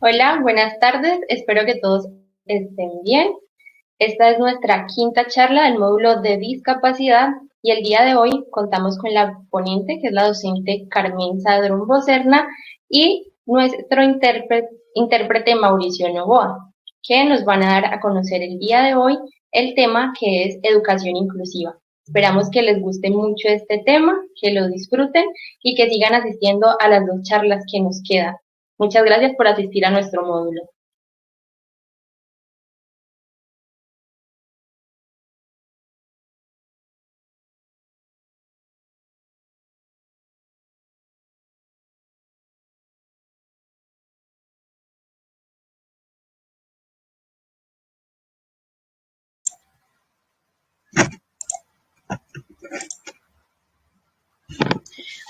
Hola, buenas tardes. Espero que todos estén bien. Esta es nuestra quinta charla del módulo de discapacidad y el día de hoy contamos con la ponente, que es la docente Carmen Sadrón Serna, y nuestro intérprete Mauricio Novoa, que nos van a dar a conocer el día de hoy el tema que es educación inclusiva. Esperamos que les guste mucho este tema, que lo disfruten y que sigan asistiendo a las dos charlas que nos quedan. Muchas gracias por asistir a nuestro módulo.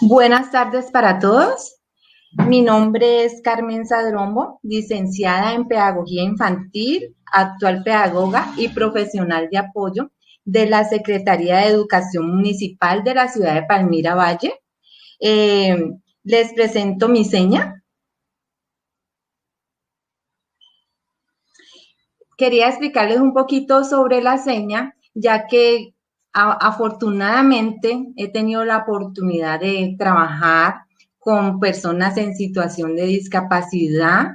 Buenas tardes para todos. Mi nombre es Carmen Sadrombo, licenciada en Pedagogía Infantil, actual pedagoga y profesional de apoyo de la Secretaría de Educación Municipal de la ciudad de Palmira Valle. Eh, Les presento mi seña. Quería explicarles un poquito sobre la seña, ya que afortunadamente he tenido la oportunidad de trabajar con personas en situación de discapacidad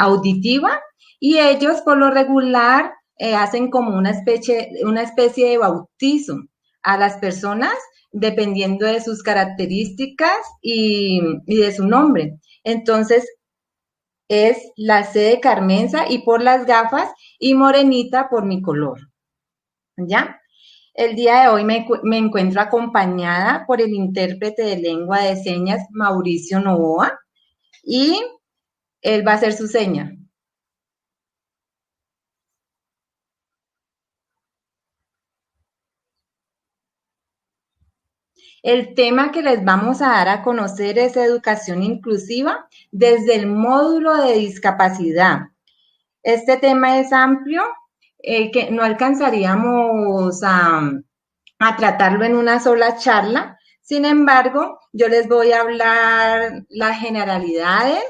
auditiva y ellos por lo regular hacen como una especie de bautizo a las personas dependiendo de sus características y de su nombre. Entonces, es la C de Carmenza y por las gafas y morenita por mi color, ¿ya? El día de hoy me encuentro acompañada por el intérprete de lengua de señas, Mauricio Novoa, y él va a hacer su seña. El tema que les vamos a dar a conocer es educación inclusiva desde el módulo de discapacidad. Este tema es amplio, que no alcanzaríamos a tratarlo en una sola charla. Sin embargo, yo les voy a hablar las generalidades,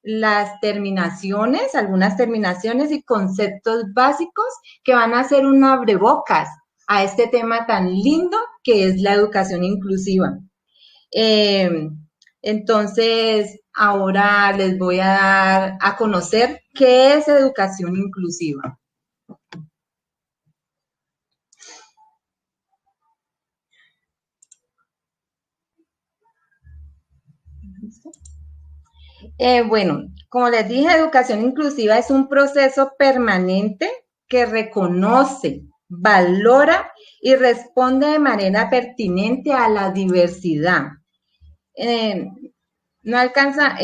las terminaciones, algunas terminaciones y conceptos básicos que van a ser un abrebocas a este tema tan lindo que es la educación inclusiva. Eh, entonces, ahora les voy a dar a conocer qué es educación inclusiva. Bueno, como les dije, educación inclusiva es un proceso permanente que reconoce, valora y responde de manera pertinente a la diversidad. No alcanza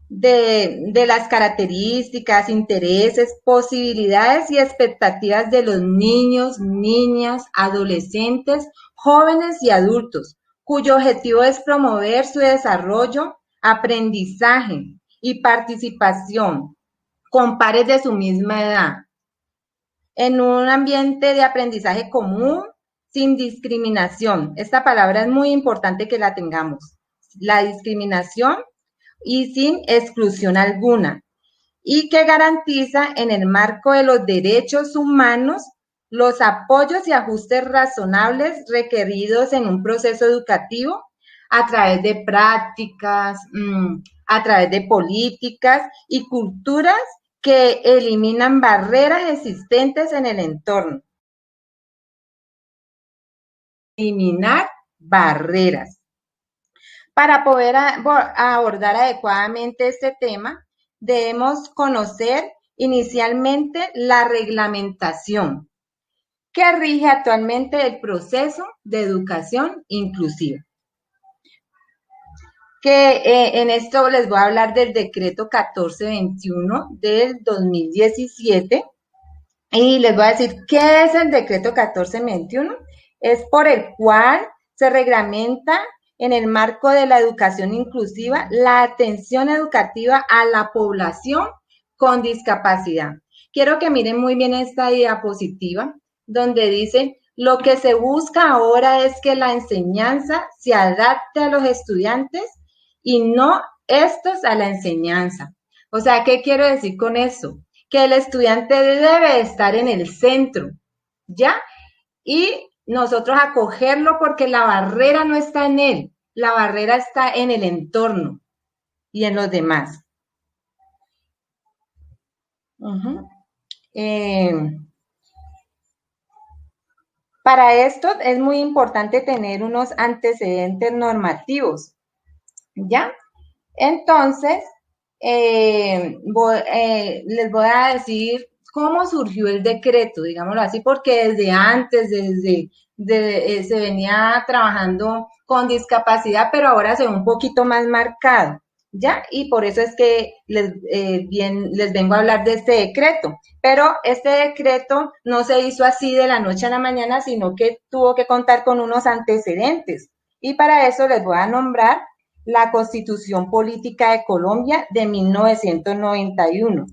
de las características, intereses, posibilidades y expectativas de los niños, niñas, adolescentes, jóvenes y adultos, cuyo objetivo es promover su desarrollo, aprendizaje y participación con pares de su misma edad, en un ambiente de aprendizaje común, sin discriminación. Esta palabra es muy importante que la tengamos. La discriminación y sin exclusión alguna, y que garantiza en el marco de los derechos humanos los apoyos y ajustes razonables requeridos en un proceso educativo a través de prácticas, a través de políticas y culturas que eliminan barreras existentes en el entorno. Eliminar barreras. Para poder abordar adecuadamente este tema, debemos conocer inicialmente la reglamentación que rige actualmente el proceso de educación inclusiva. En esto les voy a hablar del decreto 1421 del 2017 y les voy a decir qué es el decreto 1421. Es por el cual se reglamenta en el marco de la educación inclusiva la atención educativa a la población con discapacidad. Quiero que miren muy bien esta diapositiva donde dice: lo que se busca ahora es que la enseñanza se adapte a los estudiantes y no estos a la enseñanza. O sea, ¿qué quiero decir con eso? Que el estudiante debe estar en el centro, ¿ya? Y nosotros acogerlo porque la barrera no está en él, la barrera está en el entorno y en los demás. Para esto es muy importante tener unos antecedentes normativos, ¿ya? Entonces, les voy a decir cómo surgió el decreto, digámoslo así, porque desde antes, se venía trabajando con discapacidad, pero ahora se ve un poquito más marcado, ¿ya? Y por eso es que les vengo a hablar de este decreto. Pero este decreto no se hizo así de la noche a la mañana, sino que tuvo que contar con unos antecedentes. Y para eso les voy a nombrar la Constitución Política de Colombia de 1991.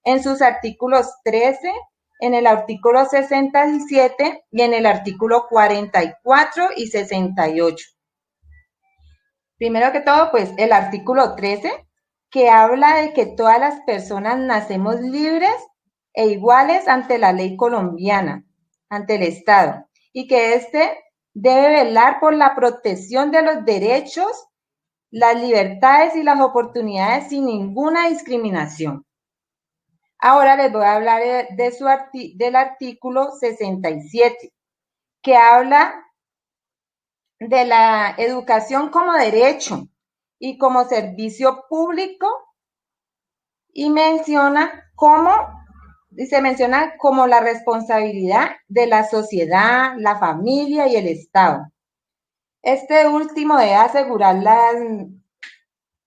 En sus artículos 13, en el artículo 67 y en el artículo 44 y 68. Primero que todo, pues el artículo 13, que habla de que todas las personas nacemos libres e iguales ante la ley colombiana, ante el Estado, y que éste debe velar por la protección de los derechos, las libertades y las oportunidades sin ninguna discriminación. Ahora les voy a hablar del artículo 67, que habla de la educación como derecho y como servicio público, y se menciona como la responsabilidad de la sociedad, la familia y el Estado. Este último debe asegurar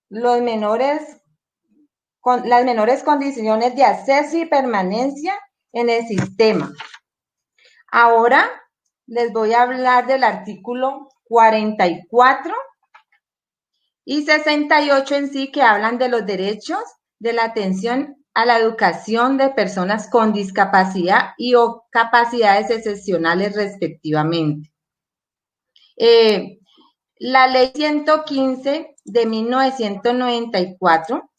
las menores condiciones de acceso y permanencia en el sistema. Ahora les voy a hablar del artículo 44 y 68 en sí, que hablan de los derechos de la atención a la educación de personas con discapacidad y o capacidades excepcionales respectivamente. La ley 115 de 1994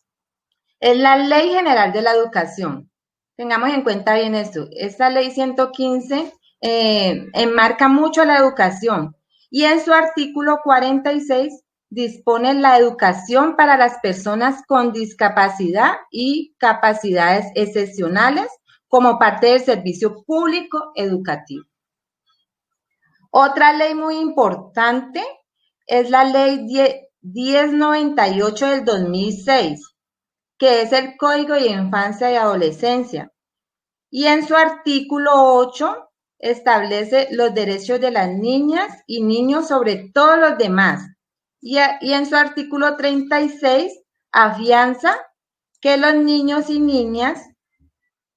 es la Ley General de la Educación. Tengamos en cuenta bien esto. Esta ley 115 enmarca mucho la educación, y en su artículo 46 dispone la educación para las personas con discapacidad y capacidades excepcionales como parte del servicio público educativo. Otra ley muy importante es la ley 1098 del 2006, que es el Código de Infancia y Adolescencia. Y en su artículo 8 establece los derechos de las niñas y niños sobre todos los demás. Y en su artículo 36 afianza que los niños y niñas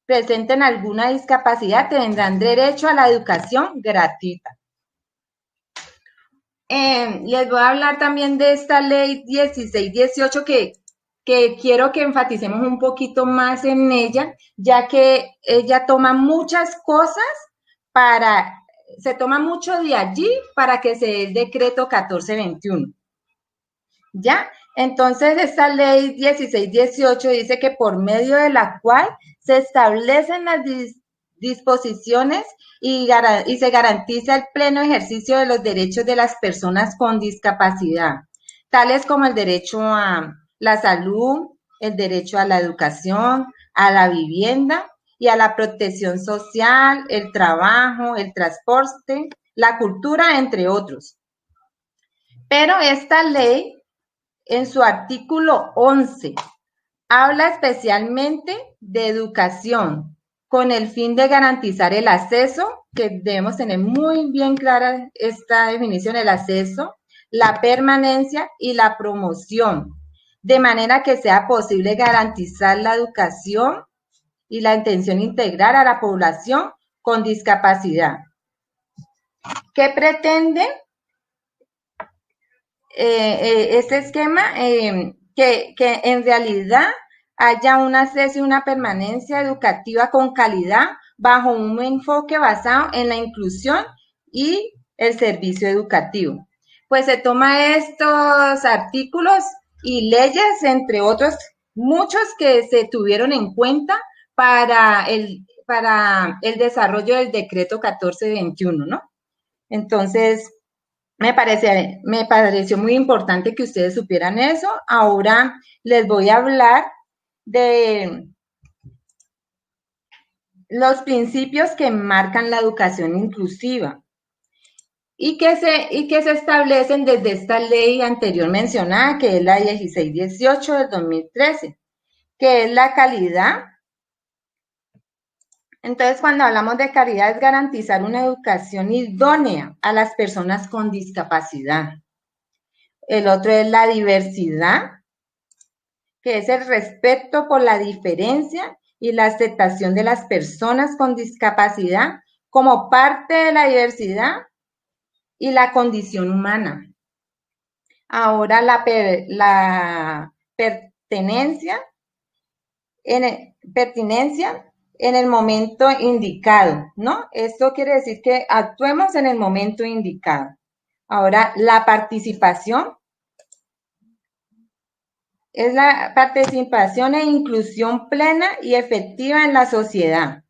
presenten alguna discapacidad tendrán derecho a la educación gratuita. Les voy a hablar también de esta ley 1618 que quiero que enfaticemos un poquito más en ella, ya que ella toma muchas cosas se toma mucho de allí para que se dé el decreto 1421. ¿Ya? Entonces, esta ley 1618 dice que por medio de la cual se establecen las disposiciones y se garantiza el pleno ejercicio de los derechos de las personas con discapacidad, tales como el derecho a la salud, el derecho a la educación, a la vivienda y a la protección social, el trabajo, el transporte, la cultura, entre otros. Pero esta ley, en su artículo 11, habla especialmente de educación, con el fin de garantizar el acceso, que debemos tener muy bien clara esta definición, el acceso, la permanencia y la promoción, de manera que sea posible garantizar la educación y la atención integral a la población con discapacidad. ¿Qué pretende este esquema? Que en realidad haya un acceso y una permanencia educativa con calidad bajo un enfoque basado en la inclusión y el servicio educativo. Pues se toma estos artículos y leyes, entre otros muchos que se tuvieron en cuenta para el desarrollo del decreto 1421, ¿no? Entonces, me pareció muy importante que ustedes supieran eso. Ahora les voy a hablar de los principios que marcan la educación inclusiva y que se establecen desde esta ley anterior mencionada, que es la 1618 del 2013, que es la calidad. Entonces, cuando hablamos de calidad, es garantizar una educación idónea a las personas con discapacidad. El otro es la diversidad, que es el respeto por la diferencia y la aceptación de las personas con discapacidad como parte de la diversidad y la condición humana. Ahora la pertenencia en el momento indicado, ¿no? Esto quiere decir que actuemos en el momento indicado. Ahora, la participación es la participación e inclusión plena y efectiva en la sociedad.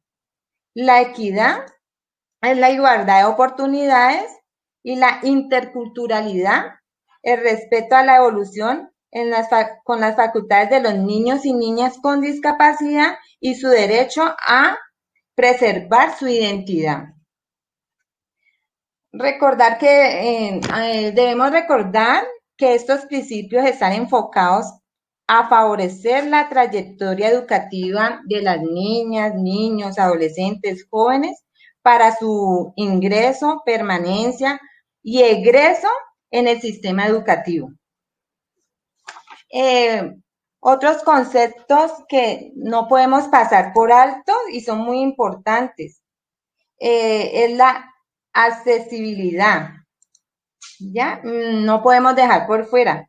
La equidad es la igualdad de oportunidades y la interculturalidad, el respeto a la evolución con las facultades de los niños y niñas con discapacidad y su derecho a preservar su identidad. Debemos recordar que estos principios están enfocados a favorecer la trayectoria educativa de las niñas, niños, adolescentes, jóvenes para su ingreso, permanencia y egreso en el sistema educativo. Otros conceptos que no podemos pasar por alto y son muy importantes es la accesibilidad, ¿ya? No podemos dejar por fuera,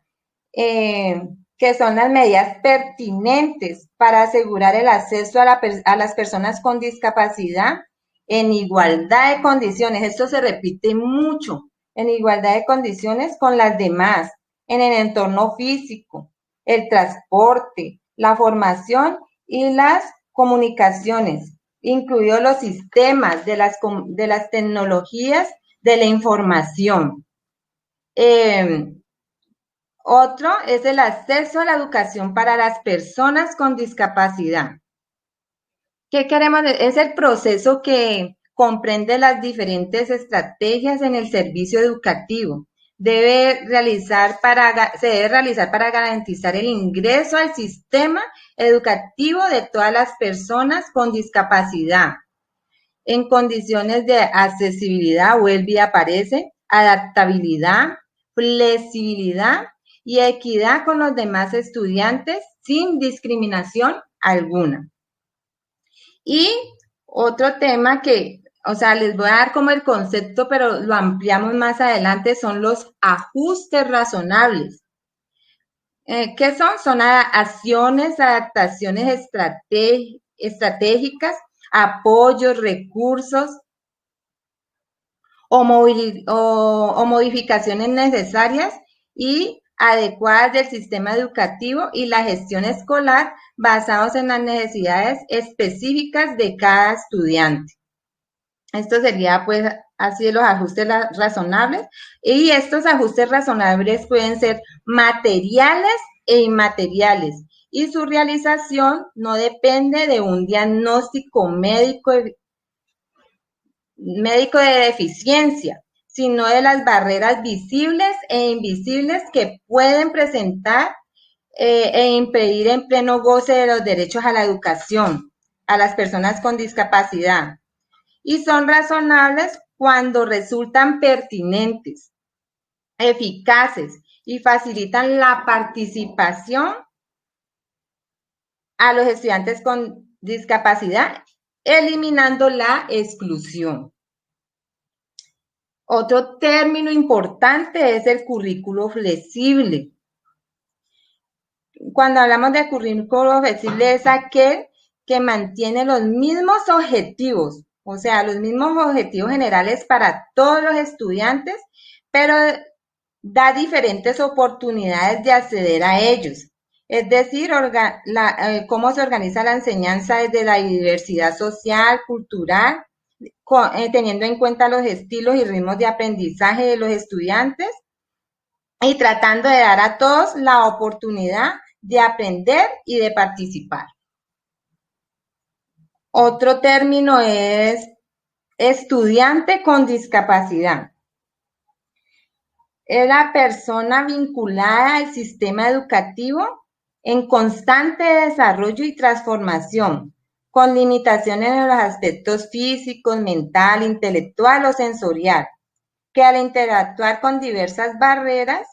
que son las medidas pertinentes para asegurar el acceso a las personas con discapacidad en igualdad de condiciones. Esto se repite mucho, en igualdad de condiciones con las demás, en el entorno físico, el transporte, la formación y las comunicaciones, incluidos los sistemas de las tecnologías de la información. Otro es el acceso a la educación para las personas con discapacidad. ¿Qué queremos? Es el proceso que comprende las diferentes estrategias en el servicio educativo. Se debe realizar para garantizar el ingreso al sistema educativo de todas las personas con discapacidad en condiciones de accesibilidad, vuelve y aparece, adaptabilidad, flexibilidad y equidad con los demás estudiantes sin discriminación alguna. Y otro tema que, les voy a dar como el concepto, pero lo ampliamos más adelante, son los ajustes razonables. ¿Qué son? Son acciones, adaptaciones estratégicas, apoyos, recursos o modificaciones necesarias y adecuadas del sistema educativo y la gestión escolar basados en las necesidades específicas de cada estudiante. Esto sería pues así los ajustes razonables, y estos ajustes razonables pueden ser materiales e inmateriales, y su realización no depende de un diagnóstico médico de deficiencia, sino de las barreras visibles e invisibles que pueden presentar e impedir en pleno goce de los derechos a la educación a las personas con discapacidad. Y son razonables cuando resultan pertinentes, eficaces y facilitan la participación a los estudiantes con discapacidad, eliminando la exclusión. Otro término importante es el currículo flexible. Cuando hablamos de currículo flexible es aquel que mantiene los mismos objetivos, o sea, los mismos objetivos generales para todos los estudiantes, pero da diferentes oportunidades de acceder a ellos. Es decir, cómo se organiza la enseñanza desde la diversidad social, cultural, teniendo en cuenta los estilos y ritmos de aprendizaje de los estudiantes y tratando de dar a todos la oportunidad de aprender y de participar. Otro término es estudiante con discapacidad. Es la persona vinculada al sistema educativo en constante desarrollo y transformación, con limitaciones en los aspectos físicos, mental, intelectual o sensorial, que al interactuar con diversas barreras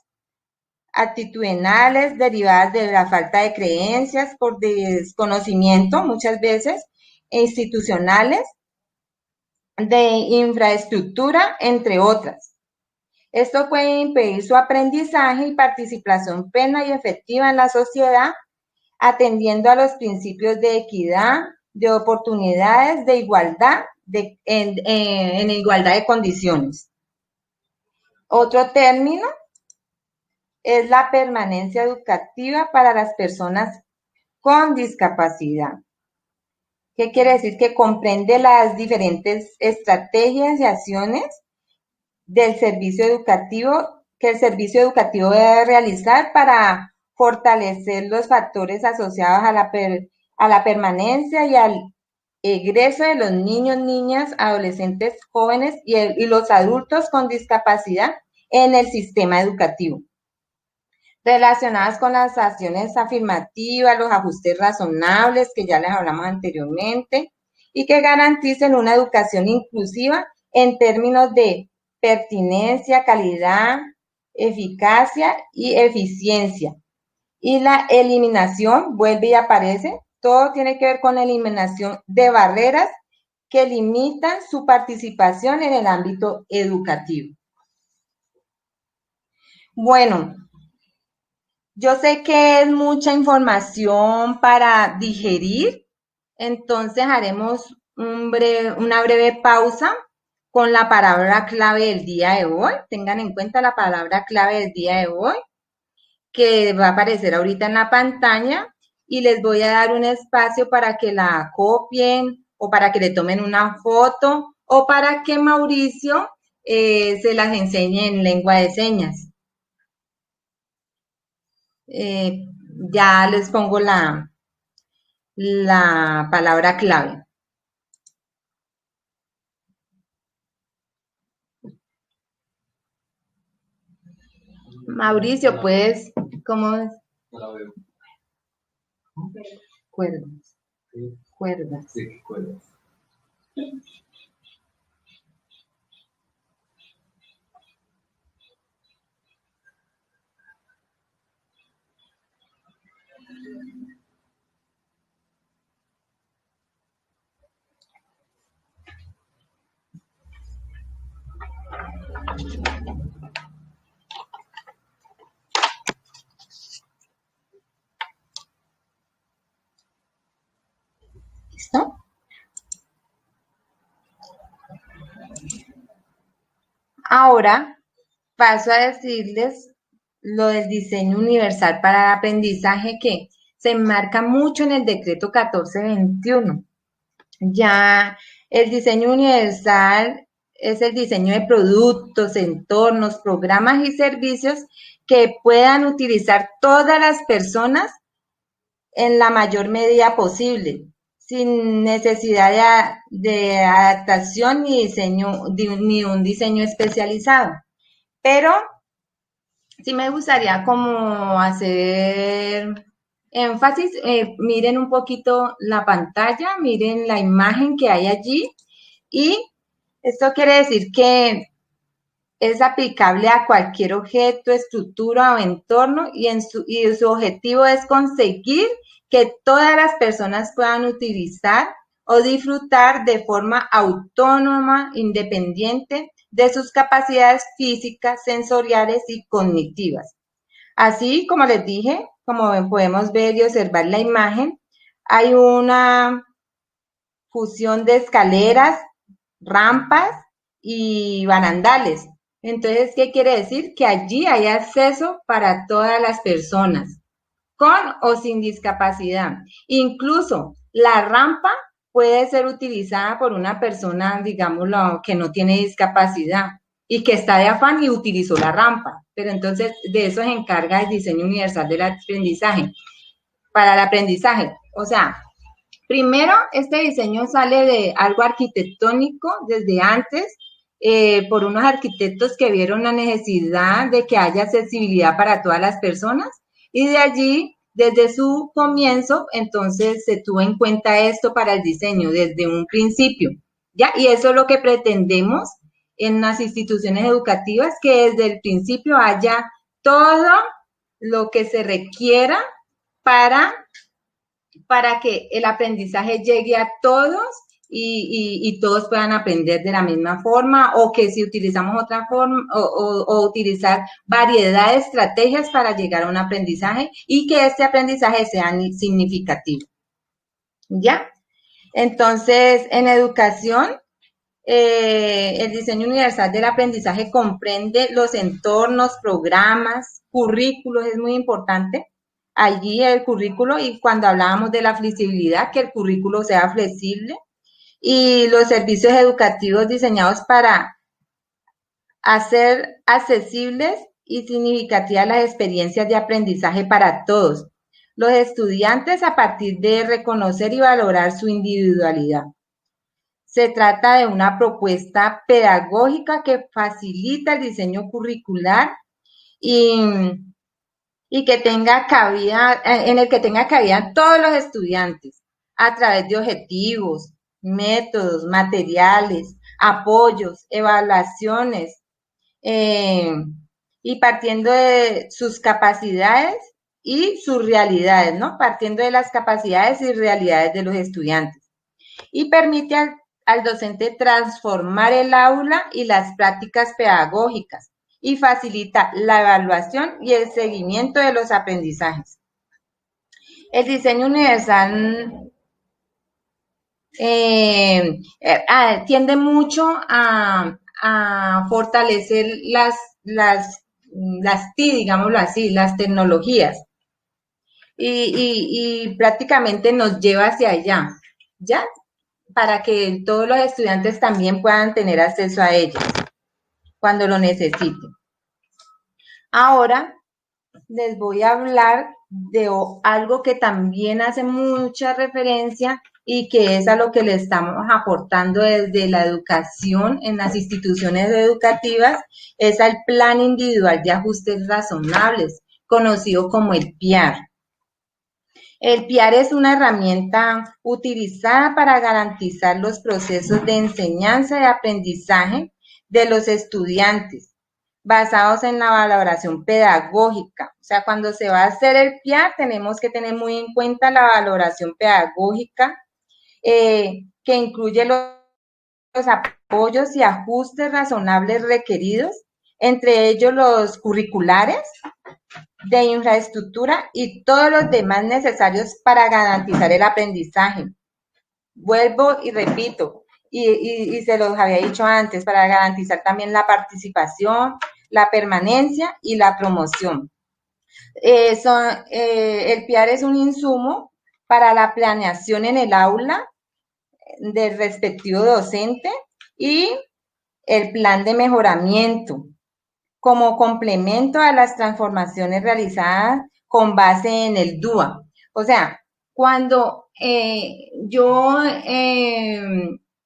actitudinales derivadas de la falta de creencias, por desconocimiento muchas veces, institucionales, de infraestructura, entre otras. Esto puede impedir su aprendizaje y participación plena y efectiva en la sociedad, atendiendo a los principios de equidad, de oportunidades, de igualdad, en igualdad de condiciones. Otro término es la permanencia educativa para las personas con discapacidad. ¿Qué quiere decir? Que comprende las diferentes estrategias y acciones del servicio educativo que el servicio educativo debe realizar para fortalecer los factores asociados a la permanencia y al egreso de los niños, niñas, adolescentes, jóvenes y los adultos con discapacidad en el sistema educativo, relacionadas con las acciones afirmativas, los ajustes razonables que ya les hablamos anteriormente y que garanticen una educación inclusiva en términos de pertinencia, calidad, eficacia y eficiencia. Y la eliminación, vuelve y aparece, todo tiene que ver con la eliminación de barreras que limitan su participación en el ámbito educativo. Bueno, yo sé que es mucha información para digerir, entonces haremos una breve pausa con la palabra clave del día de hoy. Tengan en cuenta la palabra clave del día de hoy, que va a aparecer ahorita en la pantalla, y les voy a dar un espacio para que la copien o para que le tomen una foto o para que Mauricio se las enseñe en lengua de señas. Ya les pongo la palabra clave. Mauricio, pues, ¿cómo es? La veo. Cuerdas. Sí. Cuerdas. Sí, cuerdas. ¿Listo? Ahora paso a decirles lo del diseño universal para el aprendizaje que se enmarca mucho en el decreto 1421. Ya el diseño universal es el diseño de productos, entornos, programas y servicios que puedan utilizar todas las personas en la mayor medida posible, sin necesidad de adaptación ni un diseño especializado. Pero sí me gustaría como hacer énfasis, miren un poquito la pantalla, miren la imagen que hay allí y esto quiere decir que es aplicable a cualquier objeto, estructura o entorno y su objetivo es conseguir que todas las personas puedan utilizar o disfrutar de forma autónoma, independiente de sus capacidades físicas, sensoriales y cognitivas. Así como les dije, como podemos ver y observar la imagen, hay una fusión de escaleras, rampas y barandales. Entonces, ¿qué quiere decir? Que allí hay acceso para todas las personas, con o sin discapacidad. Incluso la rampa puede ser utilizada por una persona, digámoslo, que no tiene discapacidad y que está de afán y utilizó la rampa. Pero entonces de eso se encarga el diseño universal del aprendizaje, para el aprendizaje. O sea, primero, este diseño sale de algo arquitectónico desde antes, por unos arquitectos que vieron la necesidad de que haya accesibilidad para todas las personas, y de allí, desde su comienzo, entonces se tuvo en cuenta esto para el diseño desde un principio, ¿ya? Y eso es lo que pretendemos en las instituciones educativas, que desde el principio haya todo lo que se requiera para que el aprendizaje llegue a todos y todos puedan aprender de la misma forma, o que si utilizamos otra forma o utilizar variedad de estrategias para llegar a un aprendizaje y que este aprendizaje sea significativo. ¿Ya? Entonces, en educación, el diseño universal del aprendizaje comprende los entornos, programas, currículos, es muy importante. Allí el currículo, y cuando hablábamos de la flexibilidad, que el currículo sea flexible, y los servicios educativos diseñados para hacer accesibles y significativas las experiencias de aprendizaje para todos los estudiantes a partir de reconocer y valorar su individualidad. Se trata de una propuesta pedagógica que facilita el diseño curricular y, que tenga cabida, en el que tenga cabida todos los estudiantes a través de objetivos, métodos, materiales, apoyos, evaluaciones, y partiendo de sus capacidades y sus realidades, ¿no? Partiendo de las capacidades y realidades de los estudiantes. Y permite al docente transformar el aula y las prácticas pedagógicas, y facilita la evaluación y el seguimiento de los aprendizajes. El diseño universal tiende mucho a fortalecer las TI, digámoslo así, las tecnologías, y prácticamente nos lleva hacia allá, ¿ya? Para que todos los estudiantes también puedan tener acceso a ellas cuando lo necesiten. Ahora les voy a hablar de algo que también hace mucha referencia y que es a lo que le estamos aportando desde la educación en las instituciones educativas, es al Plan Individual de Ajustes Razonables, conocido como el PIAR. El PIAR es una herramienta utilizada para garantizar los procesos de enseñanza y aprendizaje de los estudiantes, basados en la valoración pedagógica. O sea, cuando se va a hacer el PIAR, tenemos que tener muy en cuenta la valoración pedagógica, que incluye los apoyos y ajustes razonables requeridos, entre ellos los curriculares, de infraestructura y todos los demás necesarios para garantizar el aprendizaje. Vuelvo y repito, y se los había dicho antes, para garantizar también la participación, la permanencia y la promoción. El PIAR es un insumo para la planeación en el aula del respectivo docente y el plan de mejoramiento, como complemento a las transformaciones realizadas con base en el DUA. O sea, cuando yo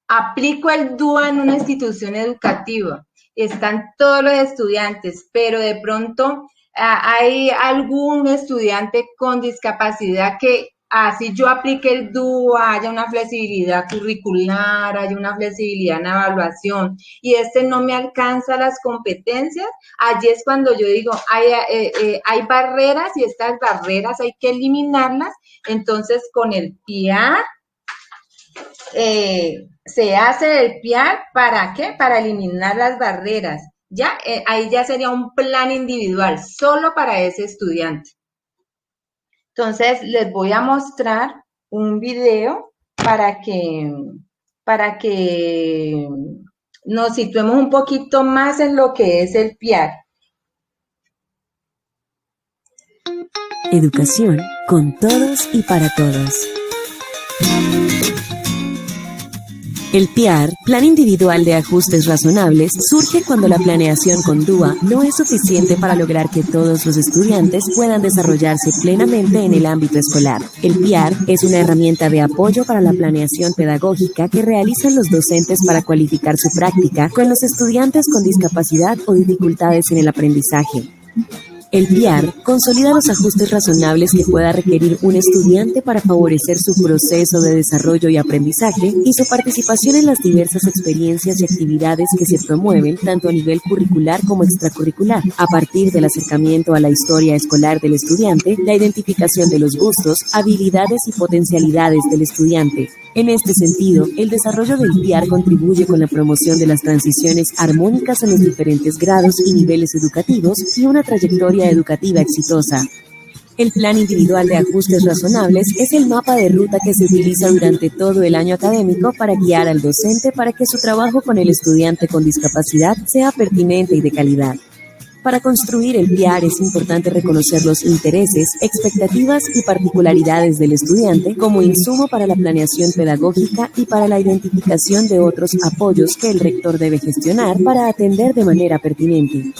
aplico el DUA en una institución educativa, están todos los estudiantes, pero de pronto hay algún estudiante con discapacidad que así yo aplique el DUA, haya una flexibilidad curricular, haya una flexibilidad en la evaluación, y no me alcanza las competencias, allí es cuando yo digo, hay barreras, y estas barreras hay que eliminarlas. Entonces, con el PIAR, se hace el PIAR, ¿para qué? Para eliminar las barreras. Ya, ahí ya sería un plan individual, solo para ese estudiante. Entonces, les voy a mostrar un video para que nos situemos un poquito más en lo que es el PIAR. Educación con todos y para todos. El PIAR, Plan Individual de Ajustes Razonables, surge cuando la planeación con DUA no es suficiente para lograr que todos los estudiantes puedan desarrollarse plenamente en el ámbito escolar. El PIAR es una herramienta de apoyo para la planeación pedagógica que realizan los docentes para cualificar su práctica con los estudiantes con discapacidad o dificultades en el aprendizaje. El PIAR consolida los ajustes razonables que pueda requerir un estudiante para favorecer su proceso de desarrollo y aprendizaje y su participación en las diversas experiencias y actividades que se promueven tanto a nivel curricular como extracurricular, a partir del acercamiento a la historia escolar del estudiante, la identificación de los gustos, habilidades y potencialidades del estudiante. En este sentido, el desarrollo del PIAR contribuye con la promoción de las transiciones armónicas en los diferentes grados y niveles educativos y una trayectoria educativa exitosa. El Plan Individual de Ajustes Razonables es el mapa de ruta que se utiliza durante todo el año académico para guiar al docente para que su trabajo con el estudiante con discapacidad sea pertinente y de calidad. Para construir el PIAR es importante reconocer los intereses, expectativas y particularidades del estudiante como insumo para la planeación pedagógica y para la identificación de otros apoyos que el rector debe gestionar para atender de manera pertinente.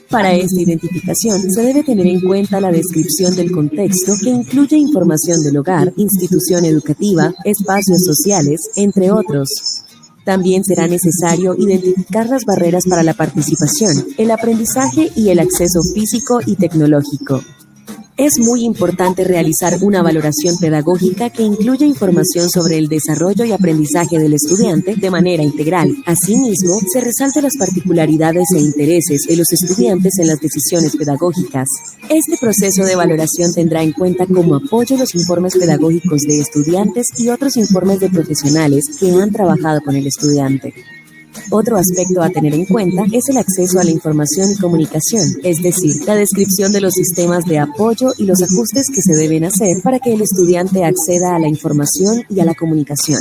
Para esta identificación se debe tener en cuenta la descripción del contexto que incluye información del hogar, institución educativa, espacios sociales, entre otros. También será necesario identificar las barreras para la participación, el aprendizaje y el acceso físico y tecnológico. Es muy importante realizar una valoración pedagógica que incluya información sobre el desarrollo y aprendizaje del estudiante de manera integral. Asimismo, se resaltan las particularidades e intereses de los estudiantes en las decisiones pedagógicas. Este proceso de valoración tendrá en cuenta como apoyo los informes pedagógicos de estudiantes y otros informes de profesionales que han trabajado con el estudiante. Otro aspecto a tener en cuenta es el acceso a la información y comunicación, es decir, la descripción de los sistemas de apoyo y los ajustes que se deben hacer para que el estudiante acceda a la información y a la comunicación.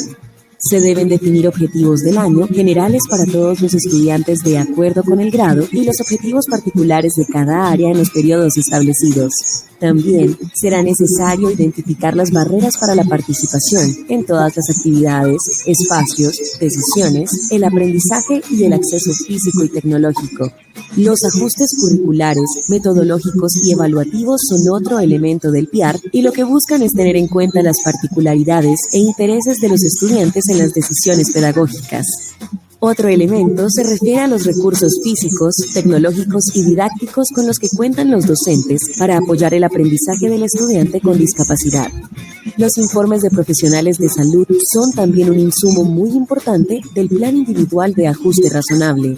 Se deben definir objetivos del año generales para todos los estudiantes de acuerdo con el grado y los objetivos particulares de cada área en los periodos establecidos. También será necesario identificar las barreras para la participación en todas las actividades, espacios, decisiones, el aprendizaje y el acceso físico y tecnológico. Los ajustes curriculares, metodológicos y evaluativos son otro elemento del PIAR y lo que buscan es tener en cuenta las particularidades e intereses de los estudiantes en las decisiones pedagógicas. Otro elemento se refiere a los recursos físicos, tecnológicos y didácticos con los que cuentan los docentes para apoyar el aprendizaje del estudiante con discapacidad. Los informes de profesionales de salud son también un insumo muy importante del Plan Individual de Ajuste Razonable.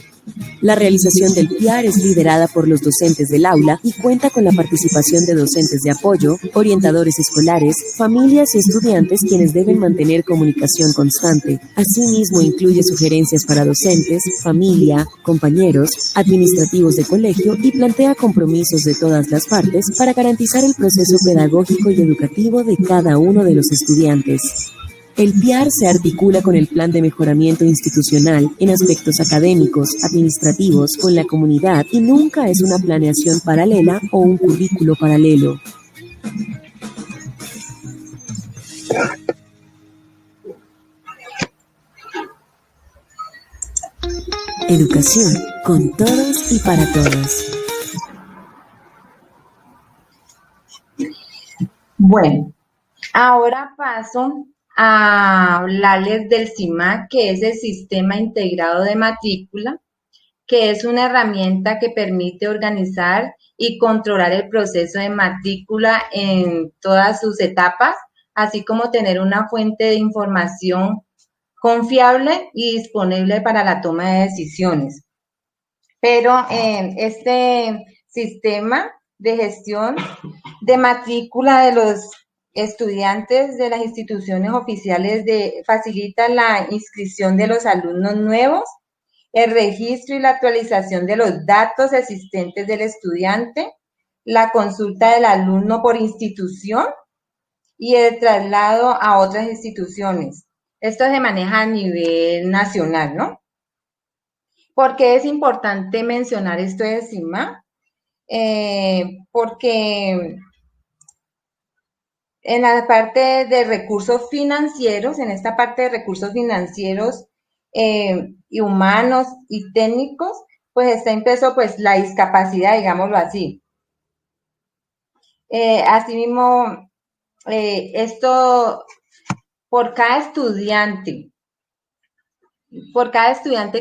La realización del PIAR es liderada por los docentes del aula y cuenta con la participación de docentes de apoyo, orientadores escolares, familias y estudiantes quienes deben mantener comunicación constante. Asimismo, incluye sugerencias para docentes, familia, compañeros, administrativos de colegio y plantea compromisos de todas las partes para garantizar el proceso pedagógico y educativo de cada uno de los estudiantes. El PIAR se articula con el Plan de Mejoramiento Institucional en aspectos académicos, administrativos, con la comunidad y nunca es una planeación paralela o un currículo paralelo. Educación con todos y para todos. Bueno, ahora paso a hablarles del SIMAC, que es el Sistema Integrado de Matrícula, que es una herramienta que permite organizar y controlar el proceso de matrícula en todas sus etapas, así como tener una fuente de información confiable y disponible para la toma de decisiones. Pero este sistema de gestión de matrícula de los estudiantes de las instituciones oficiales facilita la inscripción de los alumnos nuevos, el registro y la actualización de los datos existentes del estudiante, la consulta del alumno por institución y el traslado a otras instituciones. Esto se maneja a nivel nacional, ¿no? ¿Por qué es importante mencionar esto de CIMA? Porque en la parte de recursos financieros, en esta parte de recursos financieros y humanos y técnicos, pues está impreso pues la discapacidad, digámoslo así. Asimismo, esto por cada estudiante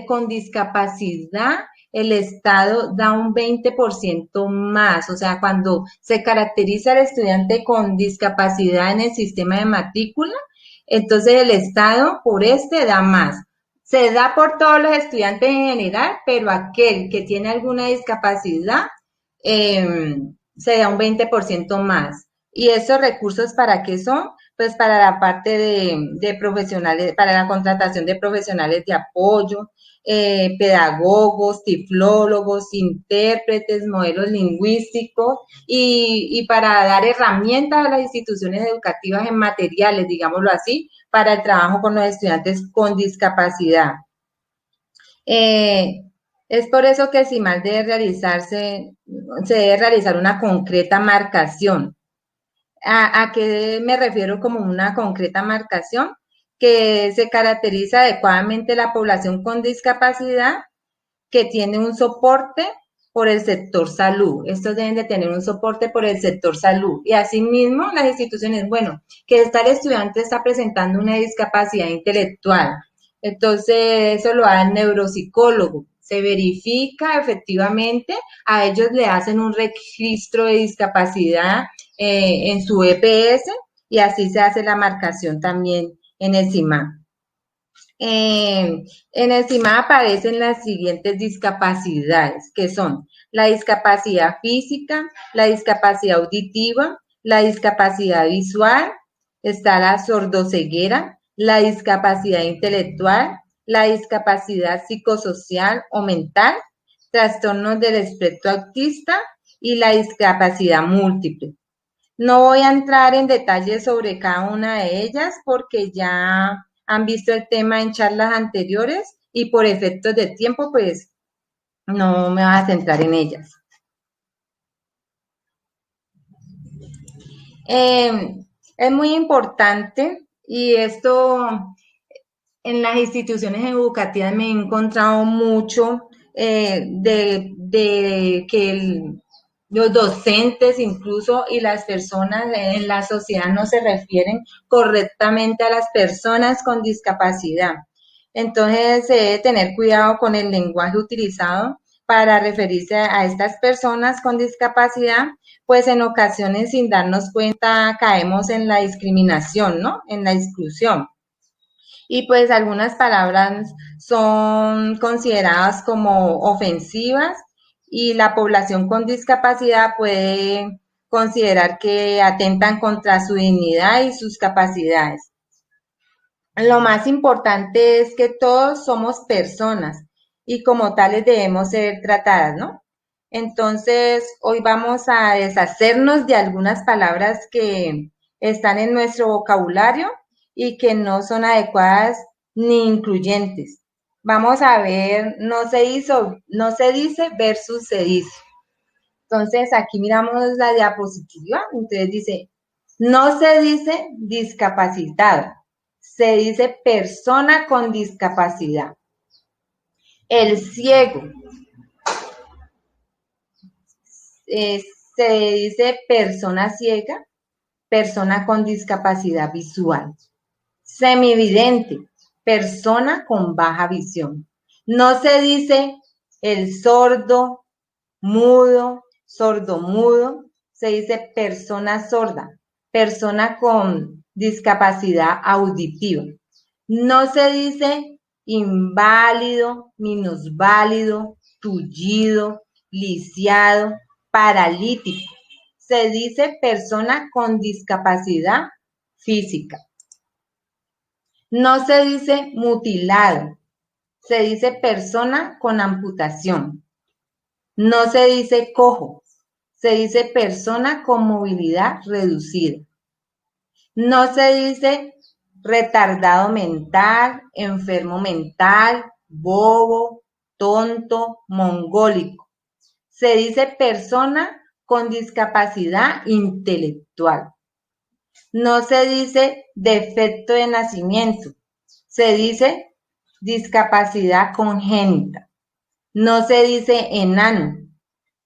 con discapacidad, el Estado da un 20% más. O sea, cuando se caracteriza el estudiante con discapacidad en el sistema de matrícula, entonces el Estado por este da más. Se da por todos los estudiantes en general, pero aquel que tiene alguna discapacidad se da un 20% más. ¿Y esos recursos para qué son? Pues para la parte de profesionales, para la contratación de profesionales de apoyo, pedagogos, tiflólogos, intérpretes, modelos lingüísticos y para dar herramientas a las instituciones educativas en materiales, digámoslo así, para el trabajo con los estudiantes con discapacidad. Eh, es por eso que si mal debe realizarse, se debe realizar una concreta marcación. ¿A qué me refiero como una concreta marcación? Que se caracteriza adecuadamente la población con discapacidad que tiene un soporte por el sector salud. Estos deben de tener un soporte por el sector salud. Y asimismo, las instituciones, bueno, que el estudiante está presentando una discapacidad intelectual. Entonces, eso lo da el neuropsicólogo. Se verifica efectivamente, a ellos le hacen un registro de discapacidad en su EPS y así se hace la marcación también en el CIMA. En el CIMA aparecen las siguientes discapacidades, que son la discapacidad física, la discapacidad auditiva, la discapacidad visual, está la sordoceguera, la discapacidad intelectual, la discapacidad psicosocial o mental, trastornos del espectro autista y la discapacidad múltiple. No voy a entrar en detalles sobre cada una de ellas porque ya han visto el tema en charlas anteriores y por efectos de tiempo, pues no me voy a centrar en ellas. Es muy importante y esto en las instituciones educativas me he encontrado mucho de que los docentes incluso y las personas en la sociedad no se refieren correctamente a las personas con discapacidad. Entonces se debe tener cuidado con el lenguaje utilizado para referirse a estas personas con discapacidad, pues en ocasiones sin darnos cuenta caemos en la discriminación, ¿no? En la exclusión. Y pues algunas palabras son consideradas como ofensivas y la población con discapacidad puede considerar que atentan contra su dignidad y sus capacidades. Lo más importante es que todos somos personas y como tales debemos ser tratadas, ¿no? Entonces, hoy vamos a deshacernos de algunas palabras que están en nuestro vocabulario y que no son adecuadas ni incluyentes. Vamos a ver, no se dice versus se dice. Entonces, aquí miramos la diapositiva, entonces dice, no se dice discapacitado, se dice persona con discapacidad. El ciego, se dice persona ciega, persona con discapacidad visual. Semividente, persona con baja visión. No se dice el sordo, mudo, sordomudo, se dice persona sorda, persona con discapacidad auditiva. No se dice inválido, minusválido, tullido, lisiado, paralítico. Se dice persona con discapacidad física. No se dice mutilado, se dice persona con amputación. No se dice cojo, se dice persona con movilidad reducida. No se dice retardado mental, enfermo mental, bobo, tonto, mongólico. Se dice persona con discapacidad intelectual. No se dice defecto de nacimiento, se dice discapacidad congénita. No se dice enano,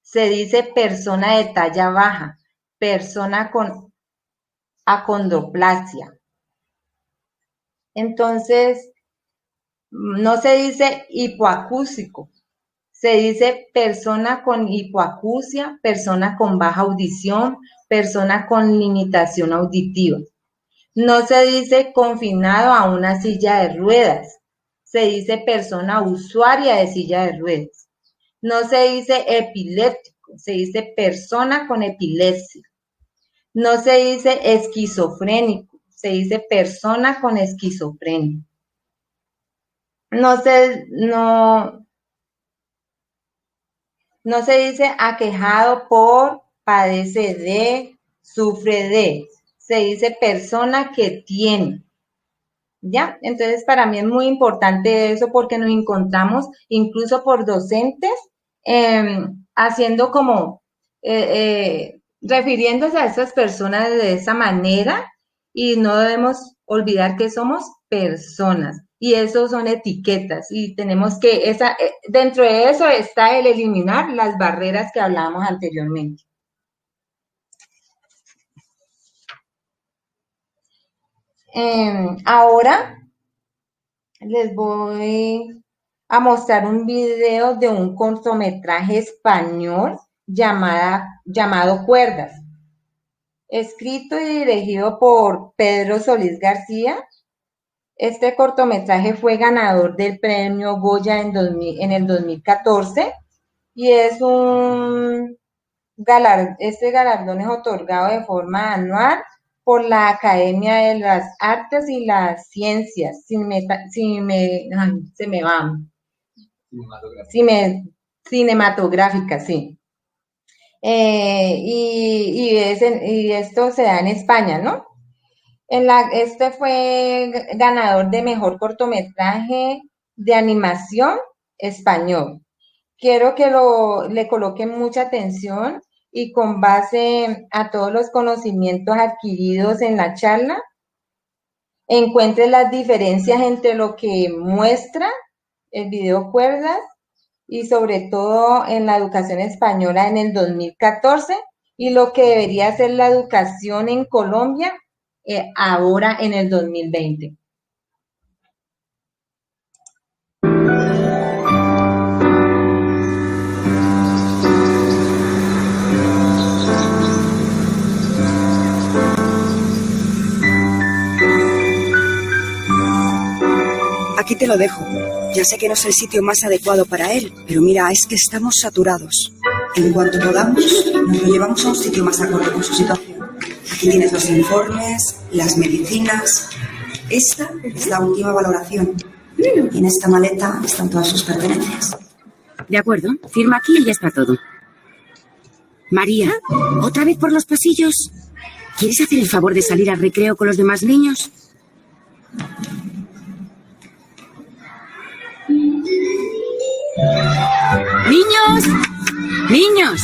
se dice persona de talla baja, persona con acondroplasia. Entonces, no se dice hipoacúsico, se dice persona con hipoacusia, persona con baja audición, persona con limitación auditiva. No se dice confinado a una silla de ruedas, se dice persona usuaria de silla de ruedas. No se dice epiléptico, se dice persona con epilepsia. No se dice esquizofrénico, se dice persona con esquizofrenia. No se dice aquejado por, padece de, sufre de. Se dice persona que tiene. ¿Ya? Entonces, para mí es muy importante eso porque nos encontramos incluso por docentes haciendo como, refiriéndose a esas personas de esa manera y no debemos olvidar que somos personas y eso son etiquetas y tenemos que, dentro de eso está el eliminar las barreras que hablábamos anteriormente. Ahora les voy a mostrar un video de un cortometraje español llamado Cuerdas, escrito y dirigido por Pedro Solís García. Este cortometraje fue ganador del premio Goya en el 2014 y es este galardón es otorgado de forma anual por la Academia de las Artes y las Ciencias cinematográficas, sí. Y esto se da en España, ¿no? Este fue ganador de mejor cortometraje de animación español. Quiero que le coloquen mucha atención y con base a todos los conocimientos adquiridos en la charla, encuentre las diferencias entre lo que muestra el video Cuerdas y sobre todo en la educación española en el 2014 y lo que debería ser la educación en Colombia ahora en el 2020. Aquí te lo dejo. Ya sé que no es el sitio más adecuado para él, pero mira, es que estamos saturados. En cuanto podamos, nos lo llevamos a un sitio más acorde con su situación. Aquí tienes los informes, las medicinas. Esta es la última valoración. Y en esta maleta están todas sus pertenencias. De acuerdo, firma aquí y ya está todo. María, ¿otra vez por los pasillos? ¿Quieres hacer el favor de salir al recreo con los demás niños? ¡Niños! ¡Niños!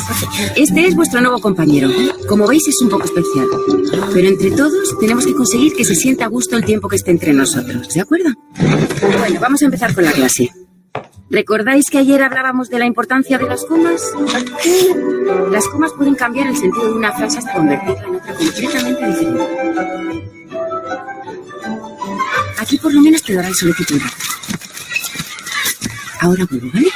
Este es vuestro nuevo compañero. Como veis, es un poco especial. Pero entre todos tenemos que conseguir que se sienta a gusto el tiempo que esté entre nosotros. ¿De acuerdo? Bueno, vamos a empezar con la clase. ¿Recordáis que ayer hablábamos de la importancia de las comas? Las comas pueden cambiar el sentido de una frase hasta convertirla en otra completamente diferente. Aquí por lo menos te dará el solecito un rato. Ahora vuelvo, ¿vale?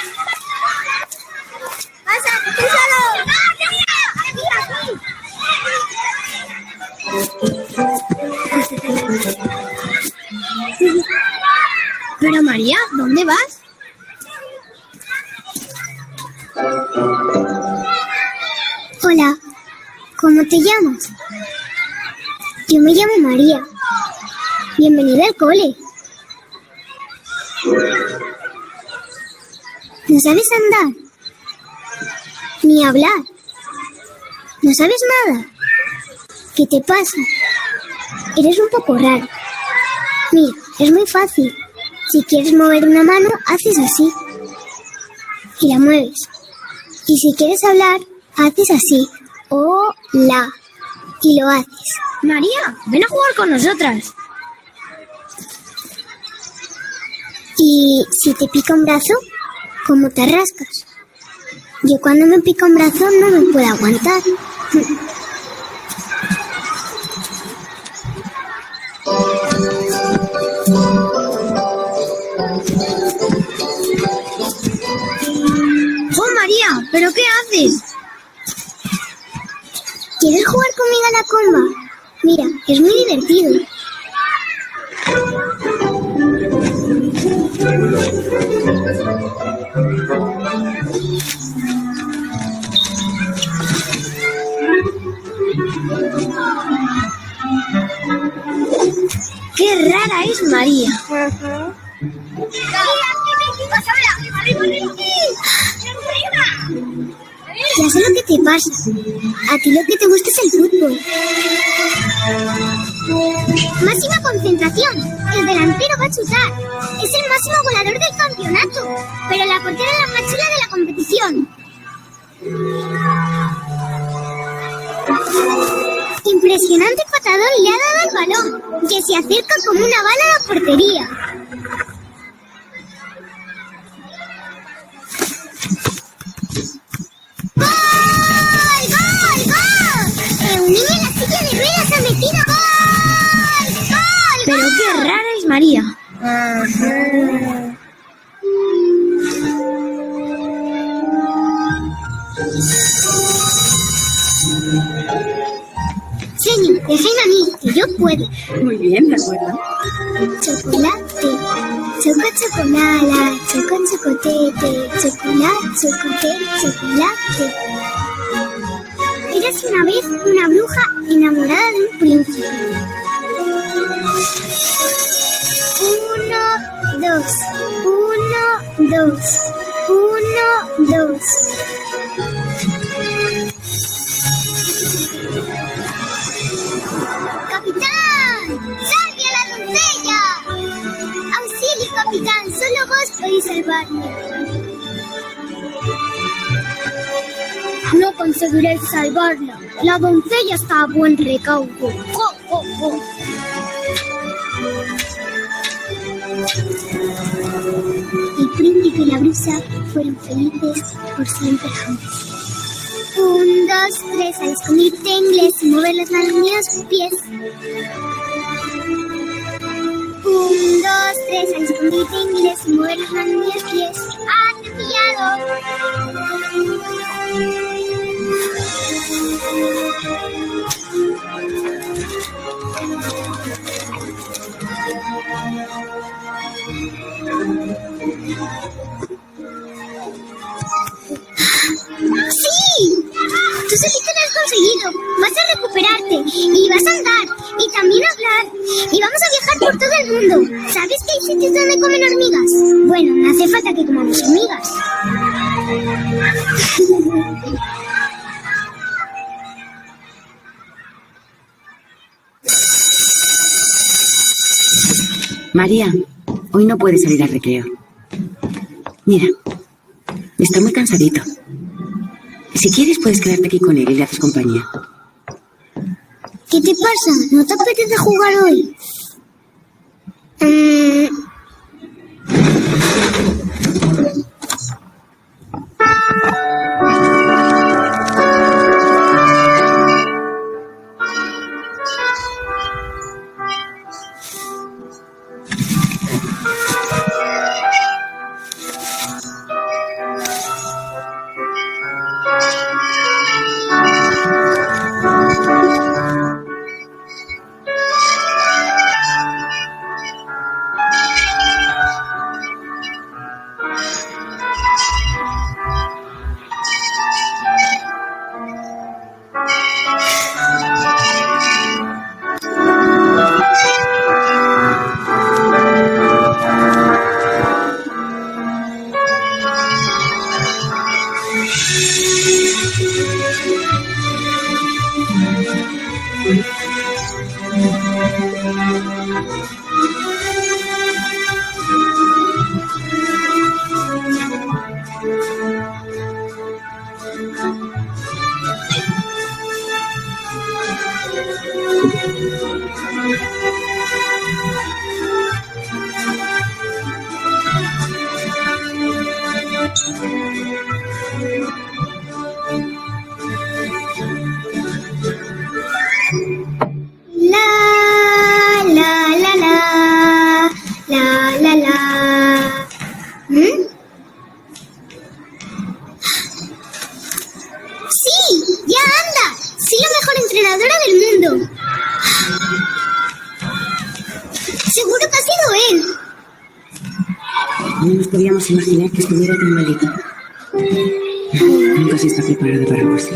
Pero María, ¿dónde vas? Hola, ¿cómo te llamas? Yo me llamo María. Bienvenida al cole. ¿No sabes andar? Ni hablar. ¿No sabes nada? ¿Qué te pasa? Eres un poco raro. Mira, es muy fácil. Si quieres mover una mano, haces así. y la mueves. Y si quieres hablar, haces así, hola, y lo haces. María, ven a jugar con nosotras. Y si te pica un brazo, ¿cómo te rascas? Yo cuando me pica un brazo no me puedo aguantar. ¡Oh, María! ¿Pero qué haces? ¿Quieres jugar conmigo a la comba? Mira, es muy divertido. ¡Qué rara es María! Ya sé lo que te pasa. A ti lo que te gusta es el fútbol. Máxima concentración. El delantero va a chutar. Es el máximo goleador del campeonato. Pero la portera es la más chula de la competición. Impresionante patadón le ha dado al balón, que se acerca como una bala a la portería. ¡Gol! ¡Gol! ¡Gol! Un niño en la silla de ruedas ha metido gol. ¡Gol! ¡Pero qué rara es María! Señor, déjame a mí, que yo puedo. Muy bien, de acuerdo. Chocolate, chocolala, chocotete, chocolate, chocolate. Érase una vez una bruja enamorada de un príncipe. 1, 2, 1, 2, 1, 2. ¡Capitán! ¡Salve a la doncella! ¡Auxilio, capitán! Solo vos podéis salvarme. No conseguiréis salvarla. La doncella está a buen recaudo. ¡Jo, jo, jo! El príncipe y la bruja fueron felices por siempre jamás. 1, 2, 3, al escondite inglés y mover las manos ni los pies. 1, 2, 3, al escondite inglés y mover las manos ni los pies. ¡Atropellado! ¡Sí! Tú solito lo has conseguido. Vas a recuperarte y vas a andar y también a hablar y vamos a viajar por todo el mundo. ¿Sabes que hay sitios donde comen hormigas? Bueno, no hace falta que comamos hormigas. María, hoy no puedes salir al recreo. Mira, está muy cansadito. Si quieres, puedes quedarte aquí con él y le haces compañía. ¿Qué te pasa? ¿No te apetece jugar hoy? La, la, la, la, la, la, la. ¿Mm? ¡Sí! ¡Ya anda! ¡Soy la mejor entrenadora del mundo! Seguro que ha sido él. No nos podíamos imaginar que estuviera tan malito. Nunca se está preparado para algo así.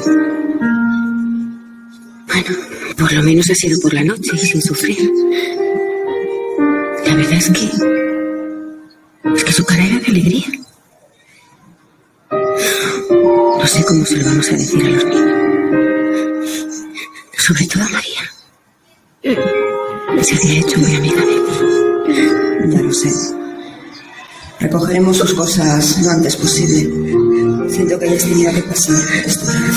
Bueno, por lo menos ha sido por la noche y sin sufrir. La verdad es que su cara era de alegría. No sé cómo se lo vamos a decir a los niños. Sobre todo a María. Se había hecho muy amiga de él. Ya lo sé. Recogeremos sus cosas lo antes posible. Siento que hayas tenido que pasar por esto otra vez.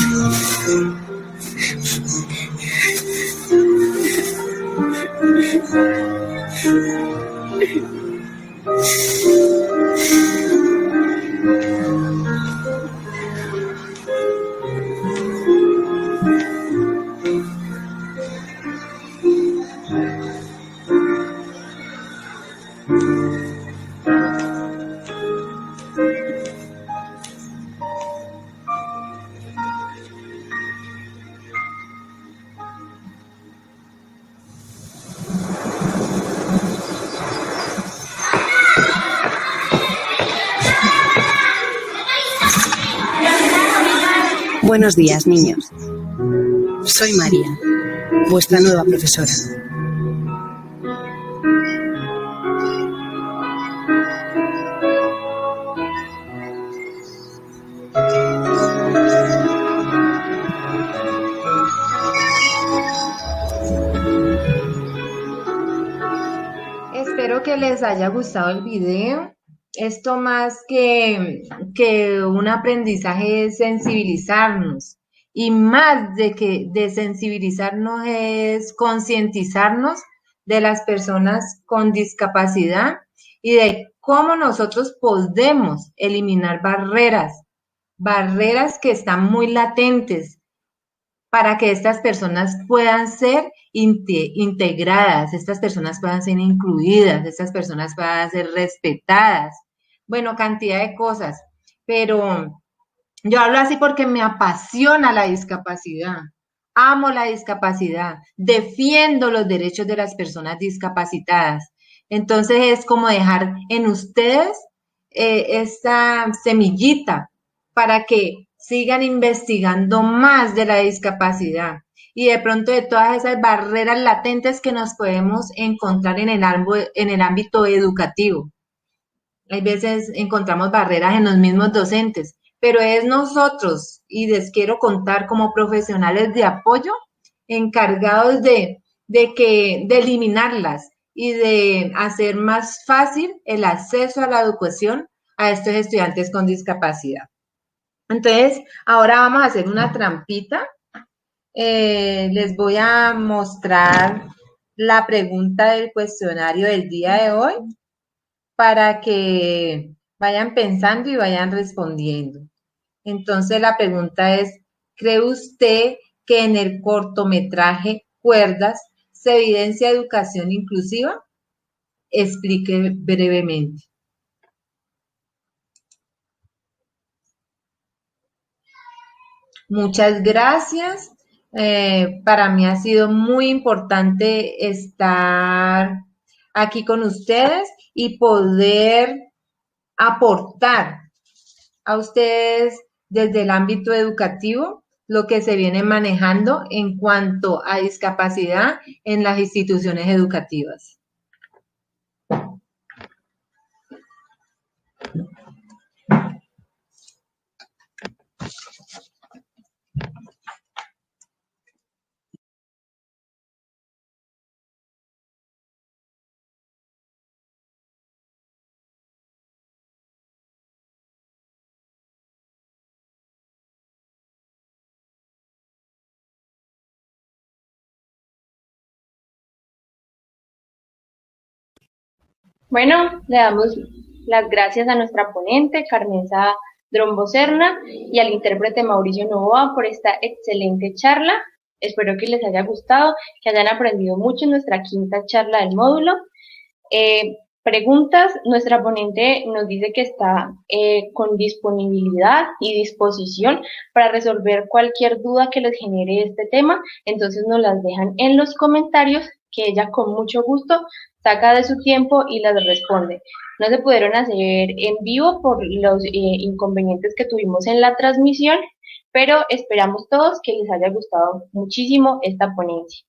Buenos días, niños. Soy María, vuestra nueva profesora. Espero que les haya gustado el video. Esto más que un aprendizaje es sensibilizarnos. Y más de sensibilizarnos es concientizarnos de las personas con discapacidad y de cómo nosotros podemos eliminar barreras que están muy latentes para que estas personas puedan ser integradas, estas personas puedan ser incluidas, estas personas puedan ser respetadas. Bueno, cantidad de cosas, pero yo hablo así porque me apasiona la discapacidad, amo la discapacidad, defiendo los derechos de las personas discapacitadas. Entonces es como dejar en ustedes esta semillita para que sigan investigando más de la discapacidad y de pronto de todas esas barreras latentes que nos podemos encontrar en el ámbito educativo. Hay veces encontramos barreras en los mismos docentes, pero es nosotros, y les quiero contar como profesionales de apoyo, encargados de eliminarlas y de hacer más fácil el acceso a la educación a estos estudiantes con discapacidad. Entonces, ahora vamos a hacer una trampita. Les voy a mostrar la pregunta del cuestionario del día de hoy para que vayan pensando y vayan respondiendo. Entonces, la pregunta es, ¿cree usted que en el cortometraje Cuerdas se evidencia educación inclusiva? Explique brevemente. Muchas gracias. Para mí ha sido muy importante estar aquí con ustedes y poder aportar a ustedes desde el ámbito educativo lo que se viene manejando en cuanto a discapacidad en las instituciones educativas. Bueno, le damos las gracias a nuestra ponente, Carmenza Dromboserna, y al intérprete Mauricio Novoa por esta excelente charla. Espero que les haya gustado, que hayan aprendido mucho en nuestra quinta charla del módulo. Preguntas, nuestra ponente nos dice que está con disponibilidad y disposición para resolver cualquier duda que les genere este tema, entonces nos las dejan en los comentarios, que ella con mucho gusto saca de su tiempo y las responde. No se pudieron hacer en vivo por los inconvenientes que tuvimos en la transmisión, pero esperamos todos que les haya gustado muchísimo esta ponencia.